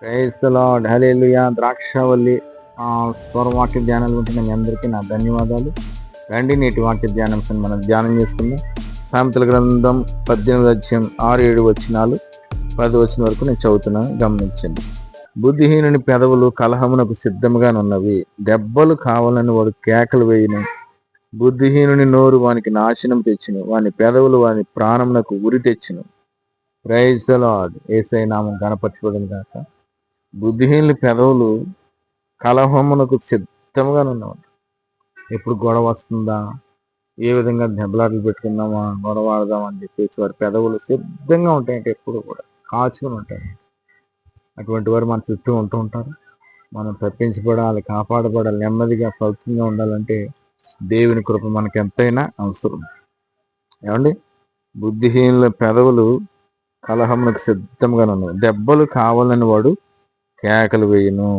Praise the lord, హల్లెలూయా. ద్రాక్షావల్లి స్వరవాక్య ధ్యానాలు ఉంటున్న మీ అందరికీ నా ధన్యవాదాలు. రండి, నేటి వాక్య ధ్యానాంశాన్ని మనం ధ్యానం చేసుకుందాం. సామెతల గ్రంథం 18 అధ్యాయం 6-7 వచనాలు 10 వచనం వరకు నేను చదువుతున్నాను, గమనించండి. బుద్ధిహీనుని పెదవులు కలహమునకు సిద్ధముగానున్నవి, దెబ్బలు కావాలని వాడు కేకలు వేయును. బుద్ధిహీనుని నోరు వానికి నాశనం తెచ్చును, వాని పెదవులు వాని ప్రాణమునకు ఉరి తెచ్చును. Praise the lord. యేసయ్య నామం గణపరచబడును గాక. బుద్ధిహీనుల పెదవులు కలహమునకు సిద్ధంగా ఉన్నవి. ఎప్పుడు గొడవ వస్తుందా, ఏ విధంగా దెబ్బలాటలు పెట్టుకుందామా, గొడవ ఆడదామా అని చెప్పేసి వారి పెదవులు సిద్ధంగా ఉంటాయంటే ఎప్పుడు కూడా కాచుకొని ఉంటాయి. అటువంటి వారు మన చుట్టూ ఉంటూ ఉంటారు. మనం తప్పించబడాలి, కాపాడబడాలి, నెమ్మదిగా సౌఖ్యంగా ఉండాలంటే దేవుని కృప మనకి ఎంతైనా అవసరం. ఏమండి, బుద్ధిహీనుల పెదవులు కలహమునకు సిద్ధంగా ఉన్నవి, దెబ్బలు కావాలని వాడు కేకలు వేయును.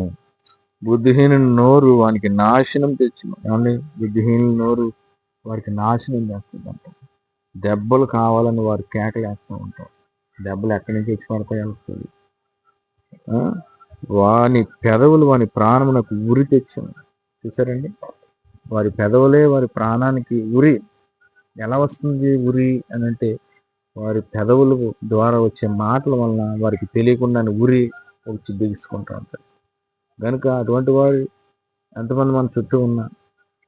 బుద్ధిహీనుని నోరు వానికి నాశనం తెచ్చును. ఏమండి, బుద్ధిహీనుల నోరు వారికి నాశనం చేస్తుందంట. దెబ్బలు కావాలని వారు కేకలు వేస్తూ ఉంటారు. దెబ్బలు ఎక్కడి నుంచి వచ్చి పడతాయి వస్తుంది. వాని పెదవులు వాని ప్రాణమునకు ఉరి తెచ్చును. చూసారండి, వారి పెదవులే వారి ప్రాణానికి ఉరి. ఎలా వస్తుంది ఉరి అని అంటే, వారి పెదవుల ద్వారా వచ్చే మాటల వలన వారికి తెలియకుండానే ఉరి వచ్చి బిగుసుకుంటూ ఉంటారు. కనుక అటువంటి వారు ఎంతమంది మన చుట్టూ ఉన్నా,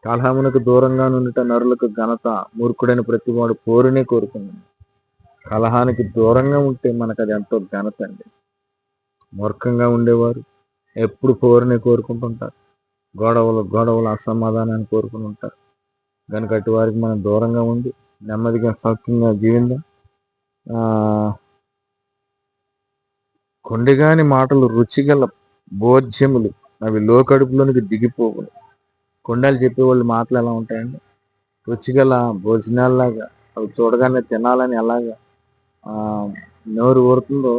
కలహమునకు దూరంగా నుండిట నరులకు ఘనత, మూర్ఖుడైన ప్రతివాడు పోరునే కోరుకున్నాడు. కలహానికి దూరంగా ఉంటే మనకు అది ఎంతో ఘనత అండి. మూర్ఖంగా ఉండేవారు ఎప్పుడు పోరునే కోరుకుంటుంటారు, గొడవలు అసమాధానాన్ని కోరుకుని ఉంటారు. కనుక అటు వారికి మనం దూరంగా ఉండి నెమ్మదిగా సౌఖ్యంగా జీవిందాం. కొండగాని మాటలు రుచిగల భోజ్యములు, అవి లోకడుపులోనికి దిగిపోవును. కొండలు చెప్పేవాళ్ళు మాటలు ఎలా ఉంటాయండి? రుచిగల భోజనాల్లాగా, అవి చూడగానే తినాలని ఎలాగా నోరు ఊరుతుందో,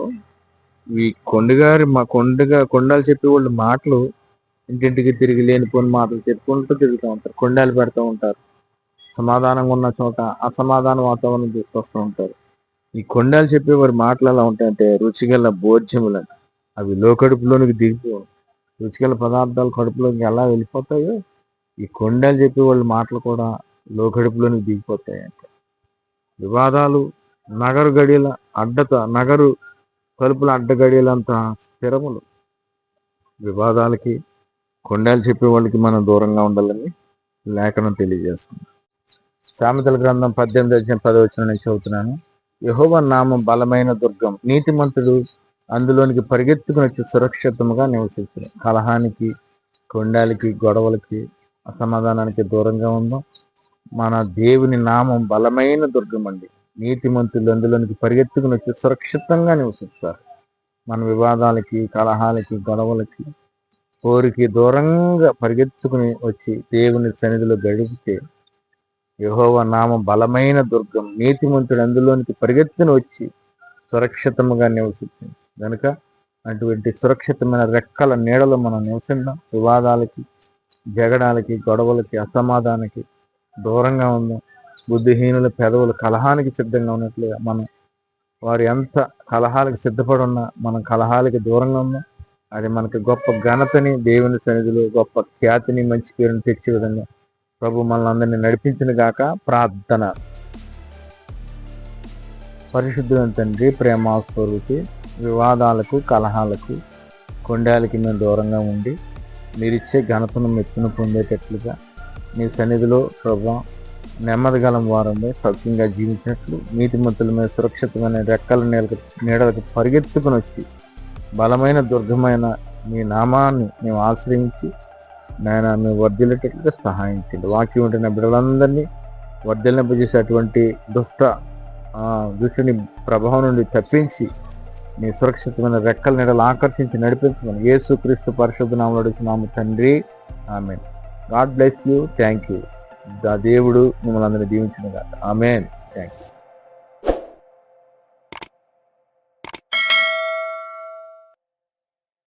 ఈ కొండలు చెప్పేవాళ్ళు మాటలు ఇంటింటికి తిరిగి లేనిపోని మాటలు చెప్పుకుంటూ తిరుగుతూ ఉంటారు. కొండలు పెడుతూ ఉంటారు. సమాధానంగా ఉన్న చోట అసమాధాన వాతావరణం తీసుకొస్తూ ఉంటారు. ఈ కొండలు చెప్పేవారి మాటలు ఎలా ఉంటాయంటే రుచిగల భోజ్యములని, అవి లోకడుపులోనికి దిగిపోవు. రుచిగల పదార్థాలు కడుపులోకి ఎలా వెళ్ళిపోతాయో, ఈ కొండలు చెప్పేవాళ్ళ మాటలు కూడా లోకడుపులోనికి దిగిపోతాయంట. వివాదాలు నగరు తలుపుల అడ్డగడియలంత స్థిరములు. వివాదాలకి, కొండలు చెప్పేవాళ్ళకి మనం దూరంగా ఉండాలని లేఖనం తెలియజేస్తుంది. సామెతల గ్రంథం 18 అధ్యాయం 10 వచనం నేను చదువుతున్నాను. యెహోవా నామం బలమైన దుర్గం, నీతిమంతుడు అందులోనికి పరిగెత్తుకుని వచ్చి సురక్షితముగా నివసించును. కలహానికి, కొండాలకి, గొడవలకి, అసమాధానానికి దూరంగా ఉందాం. మన దేవుని నామం బలమైన దుర్గం అండి. నీతిమంతులు అందులోనికి పరిగెత్తుకుని వచ్చి సురక్షితంగా నివసిస్తారు. మన వివాదాలకి, కలహాలకి, గొడవలకి, కోరికి దూరంగా పరిగెత్తుకుని వచ్చి దేవుని సన్నిధిలో గడిపితే, యెహోవా నామం బలమైన దుర్గం, నీతిమంతుడు అందులోనికి పరిగెత్తుని వచ్చి సురక్షితముగా నివసించింది. కనుక అటువంటి సురక్షితమైన రెక్కల నీడలో మనం నివసిద్దాం. వివాదాలకి, జగడాలకి, గొడవలకి, అసమాధానానికి దూరంగా ఉందాం. బుద్ధిహీనుల పెదవులు కలహానికి సిద్ధంగా ఉన్నట్లుగా మనం వారు ఎంత కలహాలకు సిద్ధపడి ఉన్నా మనం కలహాలకి దూరంగా ఉందాం. అది మనకి గొప్ప ఘనతని, దేవుని సన్నిధిలో గొప్ప ఖ్యాతిని, మంచి పేరుని తెచ్చే విధంగా ప్రభు మనల్ని అందరినీ నడిపించిన గాక. ప్రార్థన. పరిశుద్ధులైన తండ్రి, ప్రేమాస్వరూపి, వివాదాలకు, కలహాలకు, కొండాలకి మేము దూరంగా ఉండి మీరిచ్చే ఘనతను మెచ్చును పొందేటట్లుగా మీ సన్నిధిలో ప్రభు నెమ్మదిగలం వారంలో సౌఖ్యంగా జీవించినట్లు, నీతిమంతుల మీద సురక్షితమైన రెక్కల నీడలకు పరిగెత్తుకుని వచ్చి బలమైన దుర్గమైన మీ నామాన్ని మేము ఆశ్రయించి నాయన మేము వర్ధిల్లేటట్లుగా సహాయం చేయండి. వాక్యం ఉంటున్న బిడ్డలందరినీ వర్ధిల్లింపజేసే అటువంటి దుష్టుని ప్రభావం నుండి తప్పించి మీ సురక్షితమైన రెక్కల నీడలు ఆకర్షించి నడిపించమని యేసుక్రీస్తు పరిశుద్ధ నామములో అడుగుతున్నాము తండ్రి, amen. God bless you. Thank you. దేవుడు మిమ్మల్ని అందరినీ దీవించును గాక. ఆమేన్. Thank you.